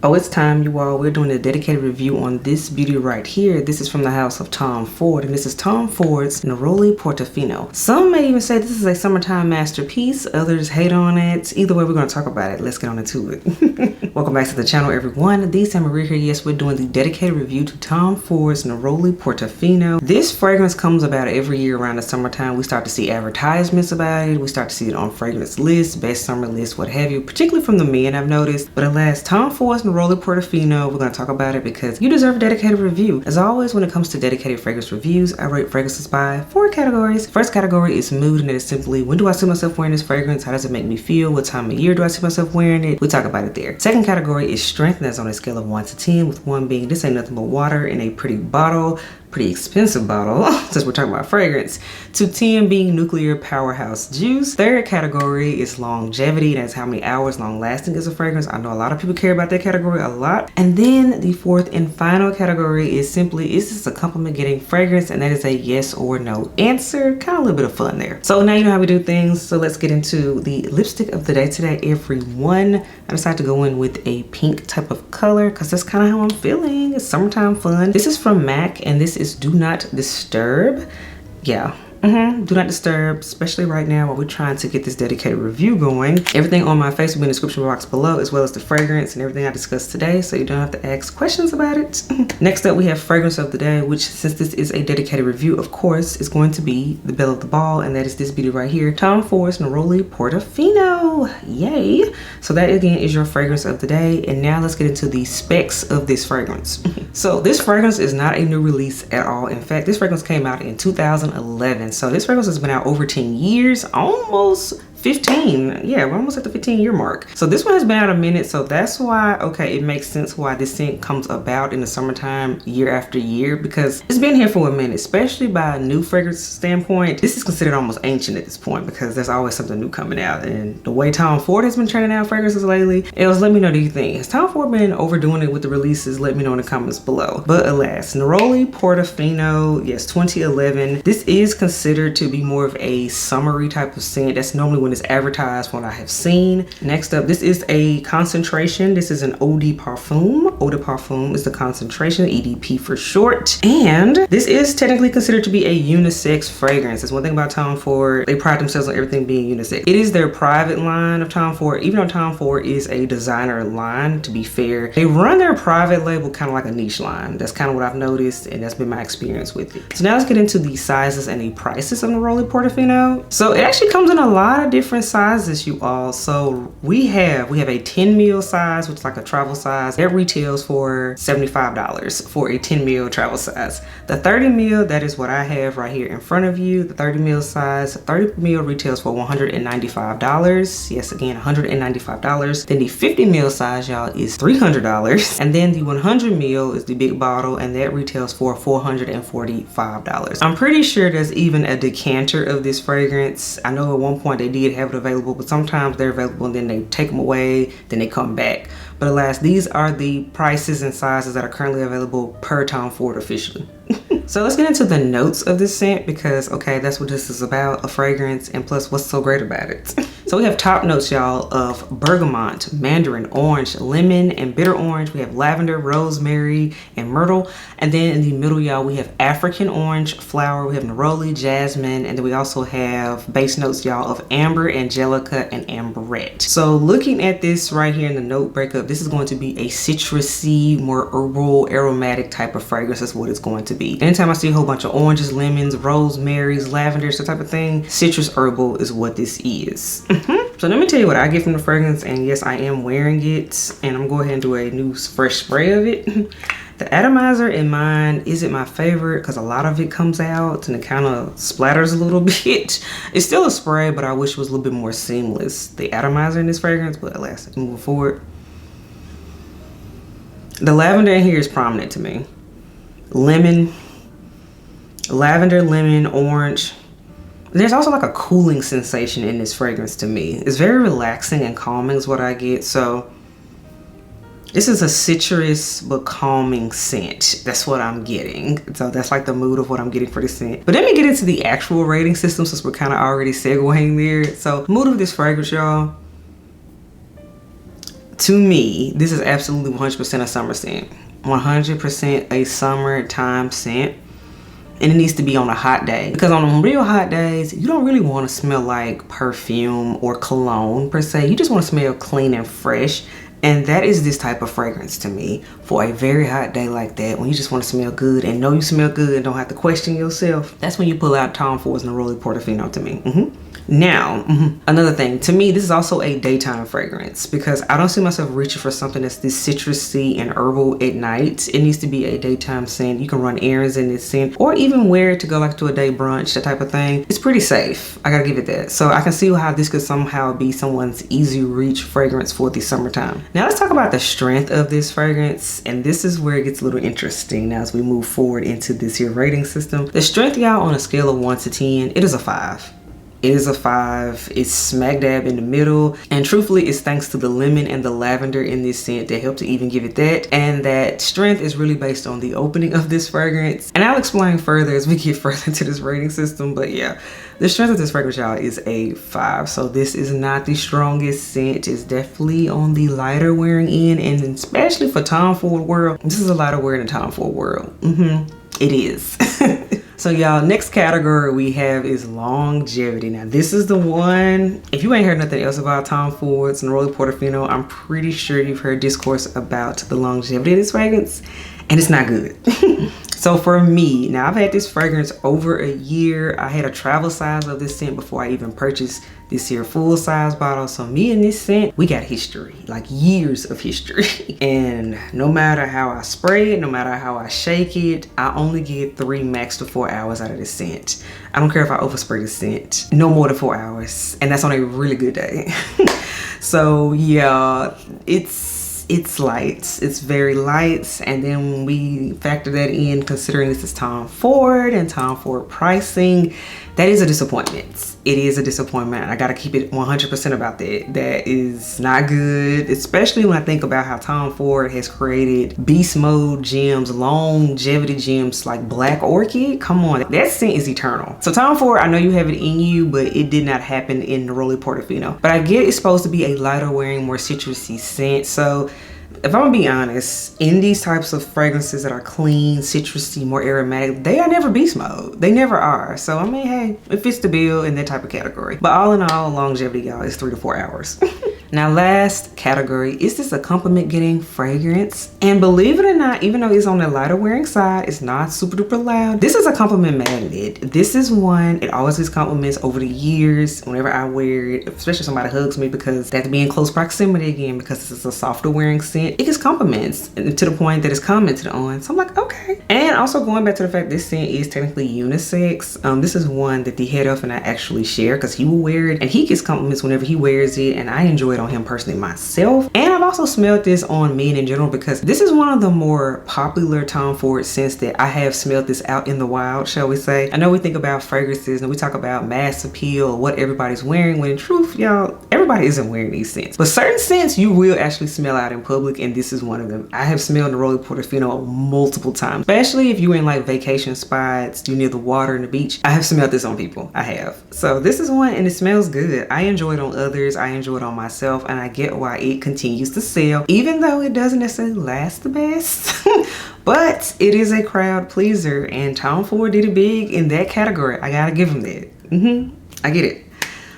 Oh, it's time, you all. We're doing a dedicated review on this beauty right here. This is from the house of Tom Ford, and this is Tom Ford's Neroli Portofino. Some may even say this is a summertime masterpiece. Others hate on it. Either way, we're going to talk about it. Let's get on into it. Welcome back to the channel, everyone. The Sam Marie here. Yes, we're doing the dedicated review to Tom Ford's Neroli Portofino. This fragrance comes about every year around the summertime. We start to see advertisements about it. We start to see it on fragrance lists, best summer lists, what have you, particularly from the men, I've noticed. But alas, Tom Ford's Neroli Portofino, we're going to talk about it because you deserve a dedicated review. As always, when it comes to dedicated fragrance reviews, I rate fragrances by 4 categories. First category is mood, and it is simply, when do I see myself wearing this fragrance? How does it make me feel? What time of year do I see myself wearing it? We talk about it there. Second category is strength, and that's on a scale of 1 to 10, with 1 being this ain't nothing but water in a pretty bottle. Pretty expensive bottle since we're talking about fragrance, to 10 being nuclear powerhouse juice. Third category is longevity, that's how many hours long lasting is a fragrance. I know a lot of people care about that category a lot. And then the fourth and final category is simply, is this a compliment getting fragrance? And that is a yes or no answer. Kind of a little bit of fun there. So now you know how we do things, so let's get into the lipstick of the day today, everyone. I decided to go in with a pink type of color because that's kind of how I'm feeling. It's summertime fun. This is from MAC, and this is Do Not Disturb. Yeah. Do not disturb, especially right now while we're trying to get this dedicated review going. Everything on my face will be in the description box below, as well as the fragrance and everything I discussed today, so you don't have to ask questions about it. Next up, we have fragrance of the day, which, since this is a dedicated review, of course, is going to be the belle of the ball, and that is this beauty right here, Tom Ford's Neroli Portofino. Yay! So that again is your fragrance of the day, and now let's get into the specs of this fragrance. So this fragrance is not a new release at all. In fact, this fragrance came out in 2011. So this fragrance has been out over 10 years, almost 15. Yeah, we're almost at the 15-year mark. So this one has been out a minute, so that's why, okay, it makes sense why this scent comes about in the summertime year after year, because it's been here for a minute, especially by a new fragrance standpoint. This is considered almost ancient at this point because there's always something new coming out. And the way Tom Ford has been churning out fragrances lately, let me know, do you think? Has Tom Ford been overdoing it with the releases? Let me know in the comments below. But alas, Neroli Portofino, yes, 2011. This is considered to be more of a summery type of scent. That's normally when it's advertised, what I have seen. Next up, this is a concentration. This is an eau de parfum. Eau de parfum is the concentration, EDP for short. And this is technically considered to be a unisex fragrance. That's one thing about Tom Ford. They pride themselves on everything being unisex. It is their private line of Tom Ford. Even though Tom Ford is a designer line, to be fair, they run their private label kind of like a niche line. That's kind of what I've noticed, and that's been my experience with it. So now let's get into the sizes and the prices of Neroli Portofino. So it actually comes in a lot of different sizes, you all. So we have a 10 ml size, which is like a travel size. That retails for $75 for a 10 ml travel size. The 30 ml, that is what I have right here in front of you. The 30 ml size, 30 ml retails for $195. Yes, again, $195. Then the 50 ml size, y'all, is $300. And then the 100 ml is the big bottle, and that retails for $445. I'm pretty sure there's even a decanter of this fragrance. I know at one point they did have it available, but sometimes they're available and then they take them away, then they come back. But alas, these are the prices and sizes that are currently available per Tom Ford officially. So let's get into the notes of this scent because, okay, that's what this is about, a fragrance, and plus what's so great about it. So we have top notes, y'all, of bergamot, mandarin, orange, lemon, and bitter orange. We have lavender, rosemary, and myrtle. And then in the middle, y'all, we have African orange flower. We have neroli, jasmine, and then we also have base notes, y'all, of amber, angelica, and amberette. So looking at this right here in the note breakup, this is going to be a citrusy, more herbal, aromatic type of fragrance. That's what it's going to be. Anytime I see a whole bunch of oranges, lemons, rosemaries, lavenders, that type of thing, citrus herbal is what this is. So let me tell you what I get from the fragrance, and yes, I am wearing it, and I'm going to go ahead and do a new fresh spray of it. The atomizer in mine isn't my favorite because a lot of it comes out and it kind of splatters a little bit. It's still a spray, but I wish it was a little bit more seamless, the atomizer in this fragrance. But alas, moving forward, the lavender in here is prominent to me. Lemon, lavender, lemon, orange. There's also like a cooling sensation in this fragrance to me. It's very relaxing and calming is what I get. So this is a citrus but calming scent. That's what I'm getting. So that's like the mood of what I'm getting for this scent. But let me get into the actual rating system since we're kind of already segueing there. So mood of this fragrance, y'all. To me, this is absolutely 100% a summer scent. 100% a summertime scent. And it needs to be on a hot day, because on real hot days, you don't really want to smell like perfume or cologne per se. You just want to smell clean and fresh. And that is this type of fragrance to me for a very hot day like that, when you just want to smell good and know you smell good and don't have to question yourself. That's when you pull out Tom Ford's Neroli Portofino to me. Now, another thing, to me, this is also a daytime fragrance, because I don't see myself reaching for something that's this citrusy and herbal at night. It needs to be a daytime scent. You can run errands in this scent, or even wear it to go like to a day brunch, that type of thing. It's pretty safe. I gotta give it that. So I can see how this could somehow be someone's easy reach fragrance for the summertime. Now let's talk about the strength of this fragrance, and this is where it gets a little interesting now as we move forward into this here rating system. The strength, y'all, on a scale of 1 to 10, it is a 5. It is a 5. It's smack dab in the middle, and truthfully, it's thanks to the lemon and the lavender in this scent that helped to even give it that. And that strength is really based on the opening of this fragrance, and I'll explain further as we get further into this rating system. But yeah, the strength of this fragrance, y'all, is a 5. So this is not the strongest scent. It's definitely on the lighter wearing end, and especially for Tom Ford world, this is a lighter wearing in Tom Ford world. It is. So y'all, next category we have is longevity. Now this is the one, if you ain't heard nothing else about Tom Ford's Neroli Portofino, I'm pretty sure you've heard discourse about the longevity of this fragrance, and it's not good. So for me, now I've had this fragrance over a year. I had a travel size of this scent before I even purchased this here full size bottle. So me and this scent, we got history, like years of history. And no matter how I spray it, no matter how I shake it, I only get 3 max to 4 hours out of this scent. I don't care if I overspray the scent, no more than 4 hours. And that's on a really good day. So yeah, it's light. It's very light. And then when we factor that in, considering this is Tom Ford and Tom Ford pricing, that is a disappointment. It is a disappointment. I gotta keep it 100% about that. That is not good, especially when I think about how Tom Ford has created beast mode gems, longevity gems like Black Orchid. Come on, that scent is eternal. So Tom Ford, I know you have it in you, but it did not happen in Neroli Portofino. But I get it's supposed to be a lighter wearing, more citrusy scent. So if I'm gonna be honest, in these types of fragrances that are clean, citrusy, more aromatic, they are never beast mode. They never are. So I mean, hey, it fits the bill in that type of category. But all in all, longevity, y'all, is 3 to 4 hours. Now, last category, is this a compliment getting fragrance? And believe it or not, even though it's on the lighter wearing side, it's not super duper loud. This is a compliment magnet. This is one, it always gets compliments over the years whenever I wear it, especially if somebody hugs me, because they have to be in close proximity again, because this is a softer wearing scent. It gets compliments to the point that it's commented on. So I'm like, okay. And also going back to the fact this scent is technically unisex. This is one that the head elf and I actually share, because he will wear it and he gets compliments whenever he wears it, and I enjoy it on him personally myself. And I've also smelled this on men in general, because this is one of the more popular Tom Ford scents that I have smelled this out in the wild, shall we say. I know we think about fragrances and we talk about mass appeal, what everybody's wearing, when in truth, y'all, everybody isn't wearing these scents. But certain scents you will actually smell out in public, and this is one of them. I have smelled Neroli Portofino multiple times, especially if you're in like vacation spots, you're near the water and the beach. I have smelled this on people. I have. So this is one, and it smells good. I enjoy it on others. I enjoy it on myself, and I get why it continues to sell, even though it doesn't necessarily last the best. But it is a crowd pleaser, and Tom Ford did it big in that category. I gotta give him that. I get it.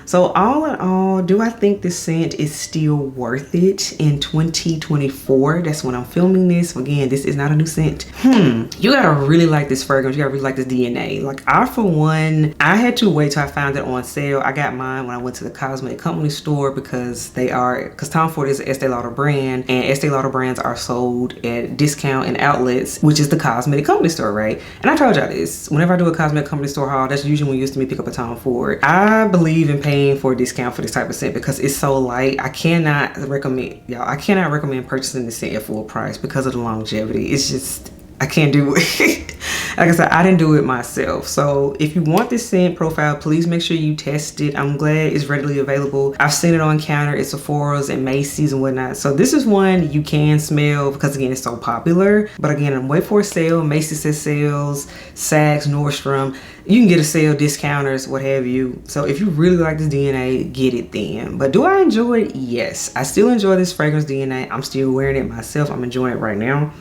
So all in all, do I think this scent is still worth it in 2024? That's when I'm filming this. Again, this is not a new scent. You gotta really like this fragrance. You gotta really like this DNA. Like, I, for one, I had to wait till I found it on sale. I got mine when I went to the cosmetic company store, because Tom Ford is an Estee Lauder brand, and Estee Lauder brands are sold at discount and outlets, which is the cosmetic company store, right? And I told y'all this, whenever I do a cosmetic company store haul, that's usually when you used to me pick up a Tom Ford. I believe in paying for a discount for this type of scent, because it's so light. I cannot recommend purchasing this scent at full price because of the longevity. It's just, I can't do it. Like I said, I didn't do it myself. So if you want this scent profile, please make sure you test it. I'm glad it's readily available. I've seen it on counter at Sephora's and Macy's and whatnot. So this is one you can smell because again, it's so popular. But again, I'm waiting for a sale. Macy's says sales, Saks, Nordstrom. You can get a sale, discounters, what have you. So if you really like this DNA, get it then. But do I enjoy it? Yes. I still enjoy this fragrance DNA. I'm still wearing it myself. I'm enjoying it right now.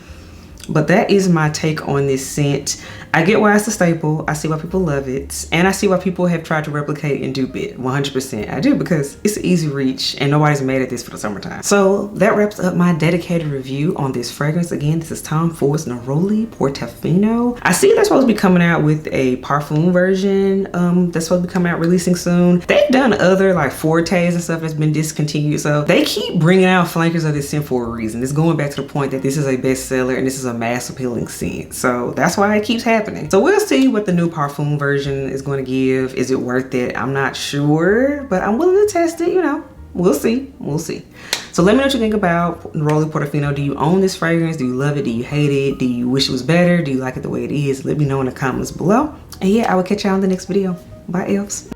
But that is my take on this scent. I get why it's a staple. I see why people love it. And I see why people have tried to replicate and dupe it. 100%. I do, because it's an easy reach and nobody's made at this for the summertime. So that wraps up my dedicated review on this fragrance. Again, this is Tom Ford's Neroli Portofino. I see they're supposed to be coming out with a parfum version that's supposed to be coming out releasing soon. They've done other like Fortes and stuff that's been discontinued. So they keep bringing out flankers of this scent for a reason. It's going back to the point that this is a bestseller and this is a mass appealing scent. So that's why it keeps happening. So we'll see what the new parfum version is going to give. Is it worth it? I'm not sure, but I'm willing to test it, you know. We'll see. We'll see. So let me know what you think about Neroli Portofino. Do you own this fragrance? Do you love it? Do you hate it? Do you wish it was better? Do you like it the way it is? Let me know in the comments below. And yeah, I will catch y'all in the next video. Bye, elves.